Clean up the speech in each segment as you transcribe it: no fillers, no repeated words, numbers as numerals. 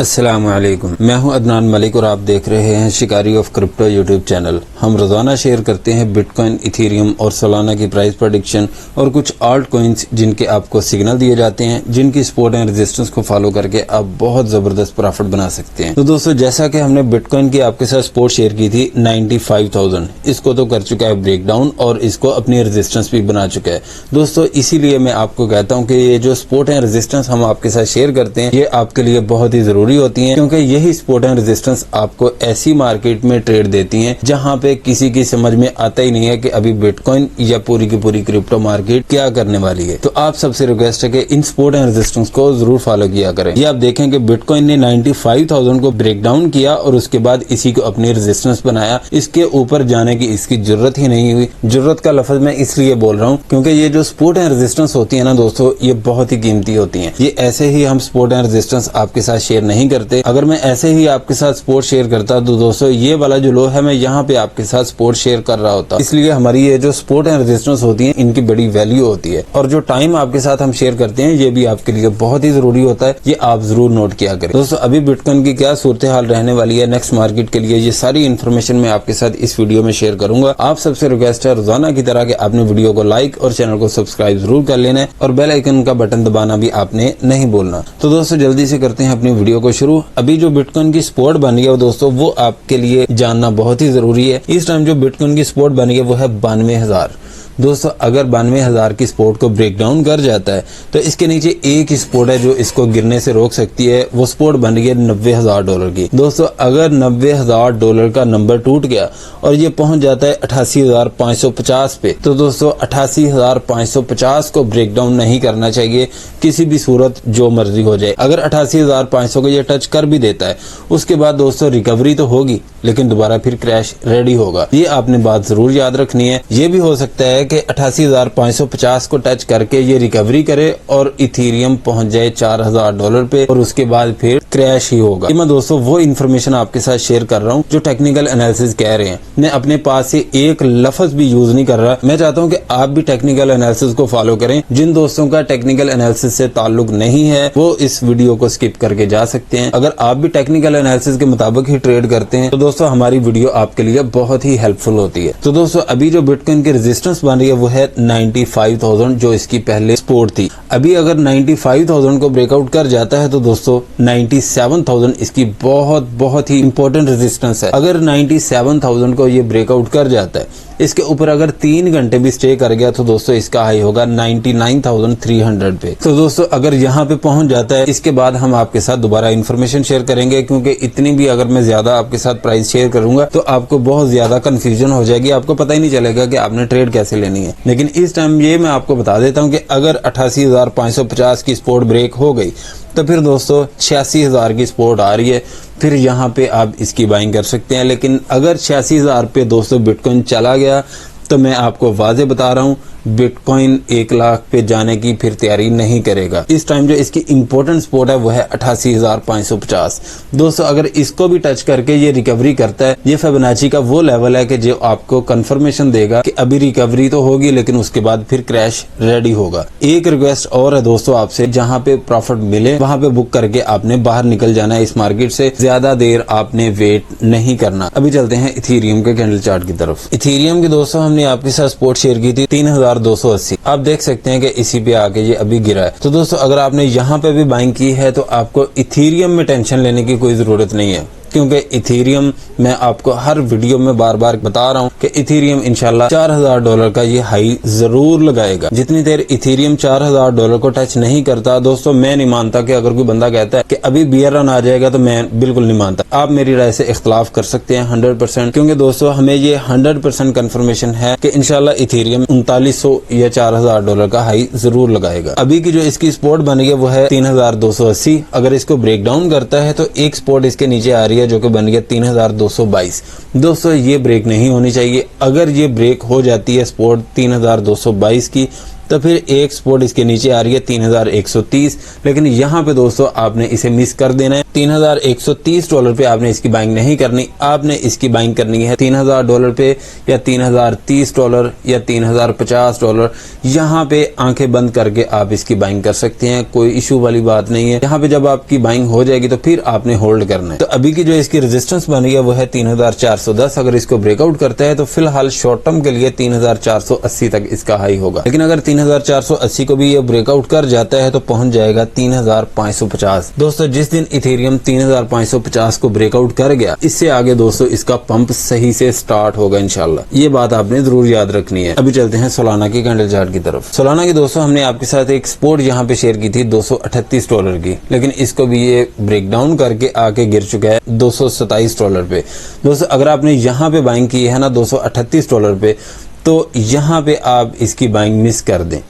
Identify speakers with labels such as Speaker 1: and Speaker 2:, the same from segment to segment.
Speaker 1: अस्सलामुअलैकुम, मैं हूं अदनान मलिक और आप देख रहे हैं शिकारी ऑफ क्रिप्टो यूट्यूब चैनल। हम रोजाना शेयर करते हैं बिटकॉइन, इथेरियम और सोलाना की प्राइस प्रेडिक्शन और कुछ आल्ट कॉइन्स जिनके आपको सिग्नल दिए जाते हैं, जिनकी सपोर्ट एंड रेजिस्टेंस को फॉलो करके आप बहुत जबरदस्त प्रॉफिट बना सकते हैं। तो दोस्तों, जैसा कि हमने बिटकॉइन की आपके साथ सपोर्ट शेयर की थी 95,000, इसको तो कर चुका है ब्रेक डाउन और इसको अपनी रेजिस्टेंस भी बना चुका है। दोस्तों, इसीलिए मैं आपको कहता हूँ कि ये जो सपोर्ट एंड रेजिस्टेंस हम आपके साथ शेयर करते हैं, ये आपके लिए बहुत ही जरूरी होती हैं, क्योंकि यही सपोर्ट एंड रेजिस्टेंस आपको ऐसी मार्केट में ट्रेड देती हैं जहां पे किसी की समझ में आता ही नहीं है कि अभी बिटकॉइन या पूरी की पूरी क्रिप्टो मार्केट क्या करने वाली है। तो आप सबसे रिक्वेस्ट है कि इन सपोर्ट एंड रेजिस्टेंस को जरूर फॉलो किया करें। ये आप देखें कि बिटकॉइन ने 95,000 को ब्रेक डाउन किया और उसके बाद इसी को अपनी रेजिस्टेंस बनाया। इसके ऊपर जाने की इसकी जरूरत ही नहीं हुई। जरूरत का लफ्ज मैं इसलिए बोल रहा हूँ क्योंकि ये जो सपोर्ट एंड रेजिस्टेंस होती है ना दोस्तों, ये बहुत ही कीमती होती है। ये ऐसे ही हम सपोर्ट एंड रेजिस्टेंस आपके साथ शेयर नहीं करते। अगर मैं ऐसे ही आपके साथ सपोर्ट शेयर करता तो दोस्तों, ये वाला जो लो है मैं यहाँ पे आपके साथ सपोर्ट शेयर कर रहा होता। इसलिए हमारी ये जो सपोर्ट एंड रेजिस्टेंस होती है, इनकी बड़ी वैल्यू होती है। और जो टाइम आपके साथ हम शेयर करते हैं, ये भी आपके लिए बहुत ही जरूरी होता है। ये आप जरूर नोट किया करें। दोस्तों, अभी बिटकॉइन की क्या सूरत हाल रहने वाली है नेक्स्ट मार्केट के लिए, ये सारी इन्फॉर्मेशन मैं आपके साथ इस वीडियो में शेयर करूंगा। आप सबसे रिक्वेस्ट है रोजाना की तरह कि आपने वीडियो को लाइक और चैनल को सब्सक्राइब जरूर कर लेना है और बेल आइकन का बटन दबाना भी आपने नहीं भूलना। तो दोस्तों, जल्दी से करते हैं अपनी वीडियो को शुरू। अभी जो बिटकॉइन की सपोर्ट बनी है दोस्तों, वो आपके लिए जानना बहुत ही जरूरी है। इस टाइम जो बिटकॉइन की सपोर्ट बनी है वो है 92,000। दोस्तों, अगर 92,000 की सपोर्ट को ब्रेक डाउन कर जाता है तो इसके नीचे एक ही सपोर्ट है जो इसको गिरने से रोक सकती है। वो सपोर्ट बन गई है $90,000 की। दोस्तों, अगर $90,000 का नंबर टूट गया और ये पहुंच जाता है 88,550 पे, तो दोस्तों 88,550 को ब्रेक डाउन नहीं करना चाहिए किसी भी सूरत, जो मर्जी हो जाए। अगर 88,500 को ये टच कर भी देता है, उसके बाद दोस्तों रिकवरी तो होगी, लेकिन दोबारा फिर क्रैश रेडी होगा। ये आपने बात जरूर याद रखनी है। ये भी हो सकता है कि 88,550 को टच करके ये रिकवरी करे और इथेरियम पहुंच जाए $4,000 पे और उसके बाद फिर क्रैश ही होगा। मैं दोस्तों वो इन्फॉर्मेशन आपके साथ शेयर कर रहा हूँ जो टेक्निकल एनालिसिस कह रहे हैं। मैं अपने पास से एक लफ्ज भी यूज नहीं कर रहा। मैं चाहता हूँ कि आप भी टेक्निकल एनालिसिस को फॉलो करें। जिन दोस्तों का टेक्निकल एनालिसिस से ताल्लुक नहीं है, वो इस वीडियो को स्किप करके जा सकते हैं। अगर आप भी टेक्निकल एनालिसिस के मुताबिक ही ट्रेड करते हैं तो दोस्तों हमारी वीडियो आपके लिए बहुत ही हेल्पफुल होती है। तो दोस्तों, अभी जो बिटकॉइन की रेजिस्टेंस बन रही है वो है 95,000, जो इसकी पहले सपोर्ट थी। अभी अगर 95,000 को ब्रेकआउट कर जाता है तो दोस्तों 97,000 इसकी बहुत ही इंपॉर्टेंट रेजिस्टेंस है। अगर 97,000 को ये ब्रेकआउट कर जाता है, इसके ऊपर अगर 3 घंटे भी स्टे कर गया तो दोस्तों इसका हाई होगा 99,300 पे। तो दोस्तों, अगर यहाँ पे पहुंच जाता है, इसके बाद हम आपके साथ दोबारा इन्फॉर्मेशन शेयर करेंगे, क्योंकि इतनी भी अगर मैं ज्यादा आपके साथ प्राइस शेयर करूंगा तो आपको बहुत ज्यादा कंफ्यूजन हो जाएगी। आपको पता ही नहीं चलेगा कि आपने ट्रेड कैसे लेनी है। लेकिन इस टाइम ये मैं आपको बता देता हूँ कि अगर 88,550 की सपोर्ट ब्रेक हो गई तो फिर दोस्तों 86,000 की सपोर्ट आ रही है, फिर यहाँ पे आप इसकी बाइंग कर सकते हैं। लेकिन अगर 86,000 पे दोस्तों बिटकॉइन चला गया तो मैं आपको वाजे बता रहा हूँ, बिटकॉइन 1 लाख पे जाने की फिर तैयारी नहीं करेगा। इस टाइम जो इसकी इंपॉर्टेंट सपोर्ट है वो है 88,550। दोस्तों, अगर इसको भी टच करके ये रिकवरी करता है, ये फिबोनाची का वो लेवल है कि जो आपको कंफर्मेशन देगा कि अभी रिकवरी तो होगी, लेकिन उसके बाद फिर क्रैश रेडी होगा। एक रिक्वेस्ट और है दोस्तों आपसे, जहाँ पे प्रॉफिट मिले वहां पे बुक करके आपने बाहर निकल जाना है इस मार्केट से। ज्यादा देर आपने वेट नहीं करना। अभी चलते हैं इथेरियम के कैंडल चार्ट की तरफ। इथेरियम की दोस्तों हमने आपके साथ सपोर्ट शेयर की थी 3,280। आप देख सकते हैं कि इसी पे आके ये अभी गिरा है। तो दोस्तों, अगर आपने यहाँ पे भी बाइंग की है तो आपको इथेरियम में टेंशन लेने की कोई जरूरत नहीं है, क्योंकि इथेरियम मैं आपको हर वीडियो में बार बार बता रहा हूँ कि इथेरियम इंशाल्लाह $4,000 का ये हाई जरूर लगाएगा। जितनी देर इथेरियम $4,000 को टच नहीं करता दोस्तों, मैं नहीं मानता कि अगर कोई बंदा कहता है कि अभी बियर रन आ जाएगा, तो मैं बिल्कुल नहीं मानता। आप मेरी राय से इख्तलाफ कर सकते हैं 100%, क्योंकि दोस्तों हमें ये 100% कंफर्मेशन है कि इंशाल्लाह इथेरियम 3900 या $4,000 का हाई जरूर लगाएगा। अभी की जो इसकी सपोर्ट बनी है वो है 3,280। अगर इसको ब्रेक डाउन करता है तो एक सपोर्ट इसके नीचे आ रही है जो कि बन गया 3,222। दोस्तों, ये ब्रेक नहीं होनी चाहिए। अगर ये ब्रेक हो जाती है सपोर्ट 3,222 की, तो फिर एक सपोर्ट इसके नीचे आ रही है 3,130। लेकिन यहाँ पे दोस्तों आपने इसे मिस कर देना है। $3,130 पे आपने इसकी बाइंग नहीं करनी, आपने इसकी बाइंग करनी है $3,000 पे या $3,030 या $3,050। यहाँ पे आंखें बंद करके आप इसकी बाइंग कर सकते हैं, कोई इशू वाली बात नहीं है। यहाँ पे जब आपकी बाइंग हो जाएगी तो फिर आपने होल्ड करना है। तो अभी की जो इसकी रेजिस्टेंस बनी है वो है 3,410। अगर इसको ब्रेकआउट करता है तो फिलहाल शॉर्ट टर्म के लिए 3,480 तक इसका हाई होगा, लेकिन अगर 3,480 को भी ये ब्रेकआउट कर जाता है तो पहुंच जाएगा 3,550। दोस्तों जिस दिन इथेरियम 3,550 को ब्रेकआउट कर गया, इससे आगे दोस्तों इसका पंप सही से स्टार्ट होगा इंशाल्लाह। ये बात आपने जरूर याद रखनी है। अभी चलते हैं सोलाना की कैंडल चार्ट की तरफ। सोलाना की दोस्तों हमने आपके साथ एक सपोर्ट यहाँ पे शेयर की थी $238 की, लेकिन इसको भी ये ब्रेक डाउन करके आके गिर चुका है $227 पे। दोस्तों अगर आपने यहाँ पे बाइंग की है ना $238 पे, तो यहाँ पे आप इसकी बाइंग मिस कर दें।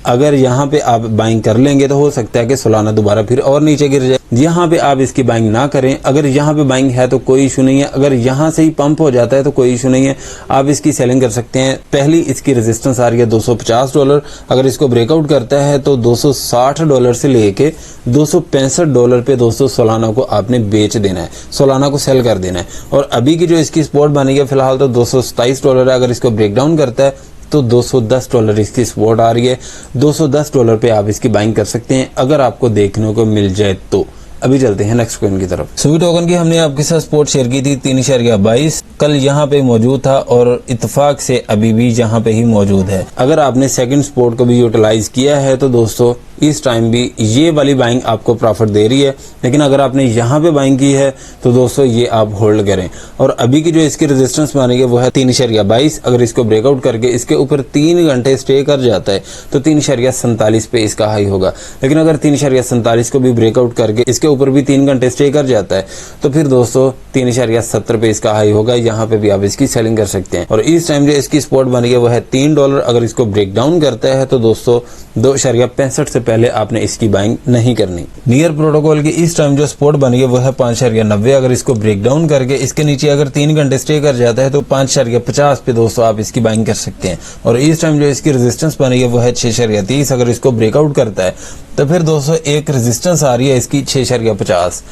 Speaker 1: अगर यहाँ पे आप बाइंग कर लेंगे तो हो सकता है कि सोलाना दोबारा फिर और नीचे गिर जाए। यहाँ पे आप इसकी बाइंग ना करें। अगर यहाँ पे बाइंग है तो कोई इशू नहीं है, अगर यहाँ से ही पंप हो जाता है तो कोई इशू नहीं है, आप इसकी सेलिंग कर सकते हैं। पहली इसकी रेजिस्टेंस आ रही है $250। अगर इसको ब्रेकआउट करता है तो $260 से लेके $265 पे दोस्तों सोलाना को आपने बेच देना है, सोलाना को सेल कर देना है। और अभी की जो इसकी सपोर्ट बनी है फिलहाल तो $227 है। अगर इसको ब्रेक डाउन करता है तो $210 इसकी सपोर्ट आ रही है। $210 पे आप इसकी बाइंग कर सकते हैं अगर आपको देखने को मिल जाए तो। अभी चलते हैं नेक्स्ट कॉइन की तरफ। स्वी टोकन की हमने आपके साथ सपोर्ट शेयर की थी 3.22, कल यहाँ पे मौजूद था और इत्तेफाक से अभी भी यहाँ पे ही मौजूद है। अगर आपने सेकंड सपोर्ट को भी यूटिलाइज किया है तो दोस्तों इस टाइम भी ये वाली बाइंग आपको प्रॉफिट दे रही है, लेकिन अगर आपने यहाँ पे बाइंग की है तो दोस्तों ये आप होल्ड करें। और अभी की जो इसकी रेजिस्टेंस बनेगी वो है 3.22। अगर इसको ब्रेकआउट करके इसके ऊपर 3 घंटे स्टे कर जाता है तो 3.47 पे इसका हाई होगा। लेकिन अगर 3.47 को भी ब्रेकआउट करके इसके ऊपर भी 3 घंटे स्टे कर जाता है तो फिर दोस्तों 3.70 पे इसका हाई होगा। यहाँ पे भी आप इसकी सेलिंग कर सकते हैं। और इस टाइम जो इसकी सपोर्ट बनी है वो है $3। अगर इसको ब्रेक डाउन करता है तो दोस्तों 2.65 से पहले आपने इसकी बाइंग नहीं करनी। नियर प्रोटोकॉल की इस टाइम जो सपोर्ट बनी है वो है 5.90। अगर इसको ब्रेक डाउन करके इसके नीचे अगर 3 घंटे स्टे कर जाता है तो 5.50 पे दोस्तों आप इसकी बाइंग कर सकते हैं। और इस टाइम जो इसकी रेजिस्टेंस बनी है वो है 6.30। अगर इसको ब्रेकआउट करता है तो फिर दोस्तों एक रेजिस्टेंस आ रही है इसकी 6.50।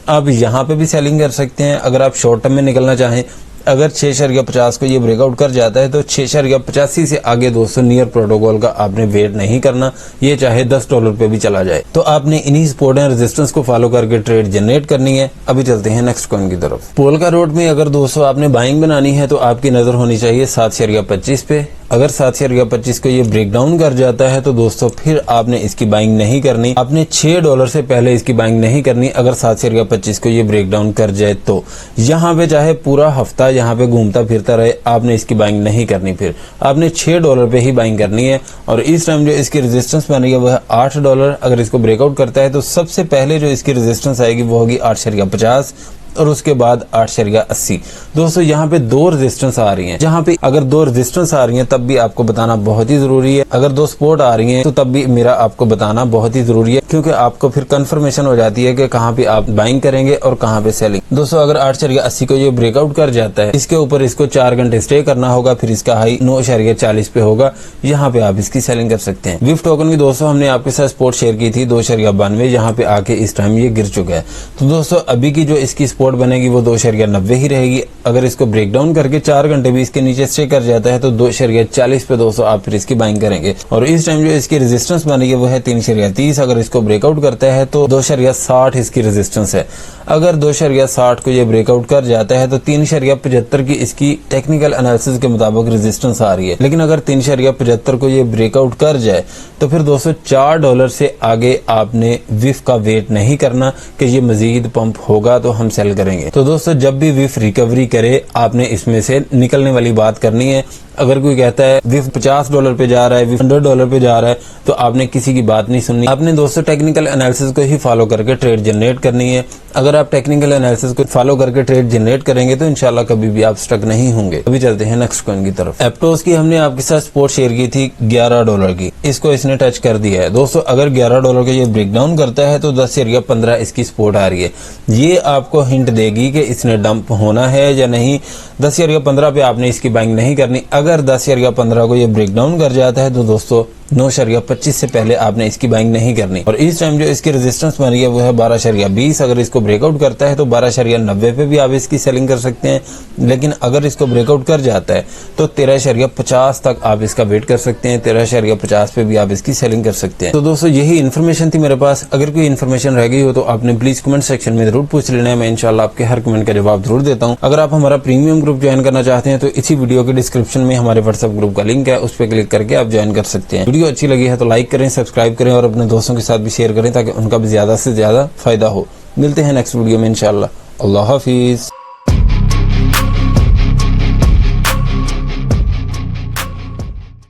Speaker 1: आप यहाँ पे भी सेलिंग कर सकते हैं अगर आप शॉर्ट टर्म में निकलना चाहें। अगर 6.50 को ये ब्रेकआउट कर जाता है तो 6.85 से आगे दोस्तों नियर प्रोटोकॉल का आपने वेट नहीं करना, ये चाहे $10 पे भी चला जाए। तो आपने इन्हीं सपोर्ट एंड रेजिस्टेंस को फॉलो करके ट्रेड जनरेट करनी है। अभी चलते हैं नेक्स्ट कॉइन की तरफ। पोलका रोड में अगर दोस्तों आपने बाइंग बनानी है तो आपकी नजर होनी चाहिए 7.25 पे। अगर 7.25 को ये ब्रेक डाउन कर जाता है तो दोस्तों फिर आपने इसकी बाइंग नहीं करनी, आपने $6 से पहले इसकी बाइंग नहीं करनी। अगर 7.25 को ये ब्रेक डाउन कर जाए तो यहाँ पे चाहे पूरा हफ्ता यहाँ पे घूमता फिरता रहे, आपने इसकी बाइंग नहीं करनी। फिर आपने $6 पे ही बाइंग करनी है। और इस टाइम जो इसकी रेजिस्टेंस बनेगी वो है $8। अगर इसको ब्रेकआउट करता है तो सबसे पहले जो इसकी रेजिस्टेंस आएगी वो होगी 8.50 और उसके बाद 8.80। दोस्तों यहाँ पे 2 रेजिस्टेंस आ रही हैं। जहाँ पे अगर 2 रेजिस्टेंस आ रही हैं तब भी आपको बताना बहुत ही जरूरी है। अगर 2 सपोर्ट आ रही हैं तो तब भी मेरा आपको बताना बहुत ही जरूरी है, क्योंकि आपको फिर कंफर्मेशन हो जाती है कि कहाँ पे आप बाइंग करेंगे और कहाँ पे सेलिंग। दोस्तों अगर 8.80 को ये ब्रेकआउट कर जाता है, इसके ऊपर इसको 4 घंटे स्टे करना होगा, फिर इसका हाई 9.40 पे होगा। यहाँ पे आप इसकी सेलिंग कर सकते हैं। विफ टोकन की दोस्तों हमने आपके साथ सपोर्ट शेयर की थी 2.92, यहाँ पे आके इस टाइम ये गिर चुका है। तो दोस्तों अभी की जो इसकी सपोर्ट बनेगी वो 2.90 ही रहेगी। अगर इसको ब्रेक डाउन करके 4 घंटे भी इसके नीचे स्टे कर जाता है तो 2.40 पे दोस्तों आप फिर इसकी बाइंग करेंगे। और इस टाइम जो इसकी रेजिस्टेंस बनेगी वो है 3.30। अगर इसको ब्रेकआउट करता है तो 2.60 इसकी रेजिस्टेंस है। अगर 2.60 को ये ब्रेकआउट कर जाता है तो 3.75 की इसकी टेक्निकल एनालिसिस के मुताबिक रेजिस्टेंस आ रही है। लेकिन अगर 3.75 को ये ब्रेकआउट कर जाए तो फिर दोस्तों $4 से आगे आपने विफ का वेट नहीं करना कि ये मजीद पंप होगा तो हम सेल करेंगे। तो दोस्तों जब भी विफ रिकवरी करे आपने इसमें से निकलने वाली बात करनी है। अगर कोई कहता है विफ $50 पे जा रहा है, विफ $100 पे जा रहा है, तो आपने किसी की बात नहीं सुननी। आपने दोस्तों टेक्निकल एनालिसिस को ही फॉलो करके ट्रेड जनरेट करनी है। अगर आप टेक्निकल एनालिसिस को फॉलो करके ट्रेड जनरेट करेंगे तो इंशाल्लाह कभी भी आप स्टक नहीं होंगे। अभी चलते हैं नेक्स्ट कॉइन की तरफ। एप्टोस की हमने आपके साथ सपोर्ट शेयर की थी $11 की, इसको इसने टच कर दिया है। दोस्तों अगर $11 का ये ब्रेक डाउन करता है तो 10.15 इसकी सपोर्ट आ रही है। ये आपको हिंट देगी कि इसने डंप होना है या नहीं। 10.15 पे आपने इसकी बाइंग नहीं करनी। अगर 10 या 15 को ये ब्रेक डाउन कर जाता है तो दोस्तों 9.25 से पहले आपने इसकी बाइंग नहीं करनी। और इस टाइम जो इसकी रेजिस्टेंस बन रही है वो है 12.20। अगर इसको ब्रेकआउट करता है तो 12.90 पे भी आप इसकी सेलिंग कर सकते हैं, लेकिन अगर इसको ब्रेकआउट कर जाता है तो 13.50 तक आप इसका वेट कर सकते हैं। 13.50 पे भी आप इसकी सेलिंग कर सकते हैं। तो दोस्तों यही इन्फॉर्मेशन थी मेरे पास। अगर कोई इन्फॉर्मेशन रह गई हो तो आपने प्लीज कमेंट सेक्शन में जरूर पूछ लेना है, मैं इंशाल्लाह आपके हर कमेंट का जवाब जरूर देता हूँ। अगर आप हमारा प्रीमियम ग्रुप ज्वाइन करना चाहते हैं तो इसी वीडियो के डिस्क्रिप्शन में हमारे व्हाट्सएप ग्रुप का लिंक है, उस पर क्लिक करके आप ज्वाइन कर सकते हैं। वीडियो अच्छी लगी है तो लाइक करें, सब्सक्राइब करें और अपने दोस्तों के साथ भी शेयर करें ताकि उनका भी ज्यादा से ज्यादा फायदा हो। मिलते हैं नेक्स्ट वीडियो में इंशाल्लाह। अल्लाह हाफिज।